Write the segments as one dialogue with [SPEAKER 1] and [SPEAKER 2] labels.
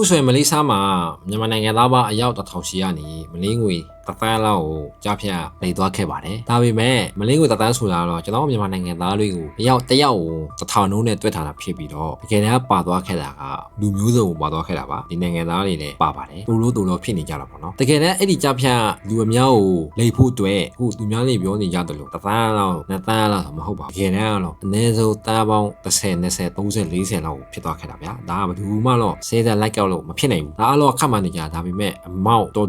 [SPEAKER 1] ခုဆိုရင်မလေးရှားမှာမြန်မာနိုင်ငံသားပါအယောက်1000ရှိရနေမလေးငွေတသန်းလောက်ကိုကြားဖြတ်နေသွားခဲ့ပါတယ်ဒါပေမဲ့မလေးငွေတသန်းဆိုတာတော့ကျွန်တော်မြန်မာနိုင်ငံသားတွေကိုအယောက်1ယောက်ကို1000နှုန်းနဲ့တွက်ထားတာဖြစ်ပြီးတော့တကယ်တမ်းပါသွားခဲ့တာကလူမျိုးစုံပါသွားခဲ့တာပါဒီနိုင်ငံသားတွေလည်းပါပါတယ်တူလို့ဖြစ်နေကြတာပေါ့နော်တကယ်တမ်းအဲ့ဒီကြားဖြတ်လူအများကိုလိတ်ဖို့အတွက်ဟိုသူများတွေပြောနေကြတယ်လို့တသန်းလောက်2သန်းလောက်မဟုတ်ပါဘူးတကယ်တမ်းကတော့အနည်းဆုံးတန်းပေါင်း10 20 30 40လောက်ဖြစ်သွားခဲ့တာဗျာဒါကဘယ်သူမှတော့စေးတဲ့လိုက်ကြောက်လို့မဖြစ်နိုင်ဘူးဒါအလောခတ်မှနေကြဒါပေမဲ့အမောက်တော်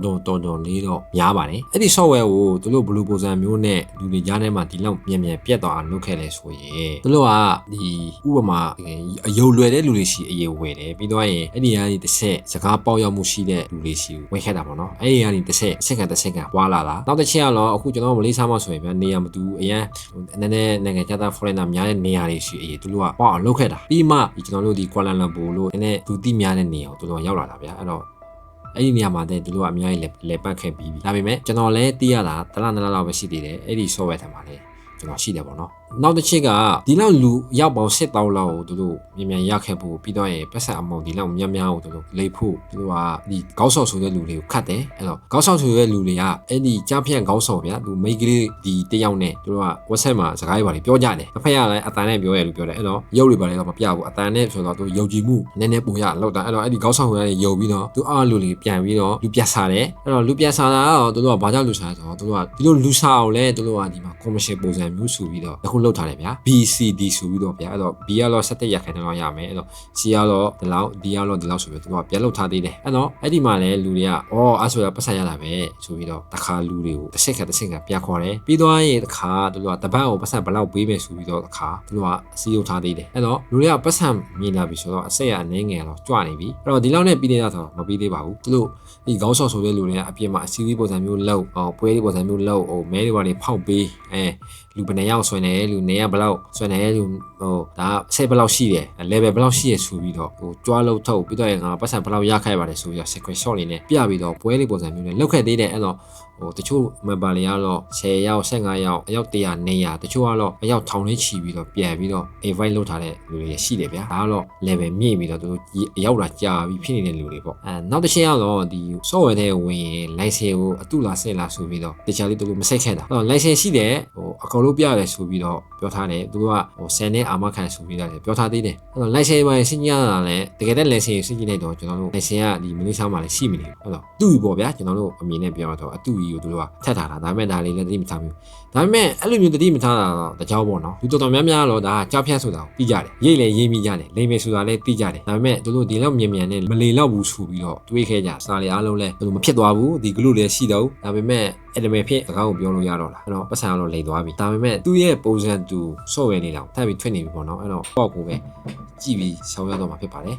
[SPEAKER 1] လေးတော့များပါတယ်အဲ့ဒီ software ကိုသူတို့ဘယ်လိုပုံစံမျိုးနဲ့လူတွေကြားထဲမှာဒီလောက်မြန်ပြတ်သွားအောင်လုပ်ခဲ့လဲဆိုရင်သူတို့ကဒီဥပမာအယုံလွယ်တဲ့လူတွေရှိအယုံဝယ်တယ်ပြီးတော့ရင်အဲ့ဒီကနေတစ်ဆက်စကားပေါက်ရောက်မှုရှိတဲ့လူတွေရှိဝယ်ခဲ့တာပေါ့နော်အဲ့ဒီကနေတစ်ဆက်အဆက်ကပွားလာတာနောက်တစ်ချက်ကတော့အခုကျွန်တော်မလေးစားမှဆိုရင်ဗျနေရာမတူအရန်နည်းနည်းနိုင်ငံခြားသား foreigner များတဲ့နေရာတွေရှိသူတို့ကပေါက်အောင်လုပ်ခဲ့တာပြီးမှကျွန်တော်တို့ဒီ Kuala Lumpur လို့နည်းနည်းသူတိများတဲ့နေရာကိုသူတို့ရောက်လာတာဗျာအဲ့တော့အဲ့ဒီနေရာမှာတဲ့သူတို့ကအများကြီးလဲပတ်ခဲ့ပြီးပြီဒါပေမဲ့ကျွန်တော်လည်းသိရတာတလားလောက်ပဲရှိသေးတယ်အဲ့ဒီ software ထဲမှာလည်းကျွန်တော်ရှိတယ်ပေါ့နော်နောက်တစ်ချက်ကဒီလောက်လူရောက်ပေါင်း1000လောက်ကိုသူတို့မြန်ရခဲ့ဖို့ပြီးတော့ရင်ပတ်ဆက်အမောင်ဒီလောက်များကိုသူတို့လိတ်ဖို့သူတို့ကဒီကောက်ဆော့ဆိုတဲ့လူတွေကိုခတ်တယ်အဲ့တော့ကောက်ဆော့ဆိုတဲ့လူတွေကအဲ့ဒီကြားဖြန့်ကောက်ဆော့ဗျာသူမိတ်ကလေးဒီတယောက်နဲ့သူတို့က WhatsApp မှာစကားတွေပါပြောကြတယ်တစ်ဖက်ကလည်းအတန်နဲ့ပြောရလို့ပြောတယ်အဲ့တော့ရုပ်တွေပါလည်းတော့မပြဘူးအတန်နဲ့ဆိုတော့သူယုံကြည်မှုနည်းနည်းပိုရလောက်တာအဲ့တော့အဲ့ဒီကောက်ဆော့ဆိုတဲ့ယုံပြီးတော့သူအားလူတွေပြန်ပြီးတော့လူပြတ်စားတယ်အဲ့တော့လူပြတ်စားတာတော့သူတို့ကဘာကြောင့်လူစားဆိုတော့သူတို့ကဒီလိုလူစားအောင်လဲသူတို့ကဒီမှာ commercial ပုံစံမျိုးဆိုပြီးတော့အခုလောက်ထားတယ်ဗျာ BCD ဆိုပြီးတော့ဗျာအဲ့တော့ B ကတော့17ရာခိုင်နှုန်းလောက်ရမယ်အဲ့တော့ C ကတော့ဒီလောက် D ကတော့ဒီလောက်ဆိုပြီးသူကပြန်လောက်ထားသေးတယ်အဲ့တော့အဲ့ဒီမှာလည်းလူတွေကအဲ့ဆိုရပတ်ဆက်ရတာပဲဆိုပြီးတော့တခါလူတွေကိုတစ်ဆက်ကပြန်ခေါ်တယ်ပြီးသွားရင်တခါသူတို့ကတပတ်ကိုပတ်ဆက်ဘယ်လောက်ပေးမယ်ဆိုပြီးတော့တခါသူတို့ကစီးရုပ်ထားသေးတယ်အဲ့တော့လူတွေကပတ်ဆက်မြင်လာပြီဆိုတော့အဆက်ရအနေငယ်တော့ကြွနေပြီအဲ့တော့ဒီလောက်နဲ့ပြီးနေတာဆိုတော့မပြီးသေးပါဘူးသူတို့ဒီခေါင်းဆော့ဆိုတဲ့လူတွေကအပြင်မှာအစီအစီပုံစံမျိုးလောက်ပွဲတွေပုံစံမျိုးလောက်မဲတွေပါနေဖောက်ပေးလူဘယ်နှယောက်ဆွဲနေလူနေရဘယ်လောက်ဆွဲနေလူဒါဆက်ဘယ်လောက်ရှိတယ် level ဘယ်လောက်ရှိရဆိုပြီးတော့ကြွားလို့ထုတ်ပြီးတော့ငါပတ်စံဘယ်လောက်ရခိုက်ပါတယ်ဆိုပြီးတော့ secret shot လေးနဲ့ပြပြီးတော့ပွဲလေးပုံစံမျိုးနဲ့လောက်ခဲ့သေးတယ်အဲ့တော့တချို့ member တွေကတော့10ယောက်15ယောက်အယောက်100နေရတချို့ကတော့အယောက်1000လေးချီပြီးတော့ပြန်ပြီးတော့ invite လုပ်ထားတဲ့လူတွေရှိတယ်ဗျာဒါကတော့ level မြင့်ပြီးတော့သူတို့ရောက်တာကြာပြီးဖြစ်နေတဲ့လူတွေပေါ့နောက်တစ်ချက်ကတော့ဒီ software ထဲဝင်ရင် license ကိုအတုလားဆင့်လားဆိုပြီးတော့တခြားလေးသူတို့မဆက်ခဲ့တာlicense ရှိတယ်အကုန်လုံးပြရတယ်ဆိုပြီးတော့ပြောထားတယ်သူတို့က10နဲ့အာမခံဆိုပြီးတော့ပြောထားသေးတယ်အဲ့တော့ license မှာစဉ်းကြတာလည်းတကယ်တဲ့ license ကိုစဉ်းကြည့်လိုက်တော့ကျွန်တော်တို့ license ကဒီမလေးရှားမှာလည်းရှိမနေဘူးအဲ့တော့တူပြီပေါ့ဗျာကျွန်တော်တို့အမြင်နဲ့ပြောတော့အတူကြီးကိုသူတို့ကထက်ထားတာဒါပေမဲ့ဒါလေးလည်းတတိမထားဘူးဒါပေမဲ့အဲ့လိုမျိုးတတိမထားတာတော့တကြောင်ပေါ့နော်လူတော်တော်များများတော့ဒါကြောက်ဖြတ်ဆိုတာကိုသိကြတယ်ရိတ်လည်းရေးမိကြတယ်လိမ့်မယ်ဆိုတာလည်းသိကြတယ်ဒါပေမဲ့သူတို့ဒီလောက်မြန်နဲ့မလေလောက်ဘူးဆိုပြီးတော့တွေးခဲ့ကြစာလေးအားလုံးလည်းဘယ်လိုမဖြစ်သွားဘူးဒီဂလုလည်းရှိတော့ဒါပေမဲ့အဲ့ဒါမဲ့ဖြစ်အကောင့်ကိုပြောလို့ရတော့လားအဲ့တော့ပတ်စံတော့လိမ်သွားပြီဒါပေမဲ့သူ့ရဲ့ပုံစံသူစော့ဝဲနေတာထပ်ပြီးထွက်နေပြီပေါ့နော်အဲ့တော့ပေါ့ကိုပဲကြည့်ပြီးဆောင်းရတော့မှာဖြစ်ပါတယ်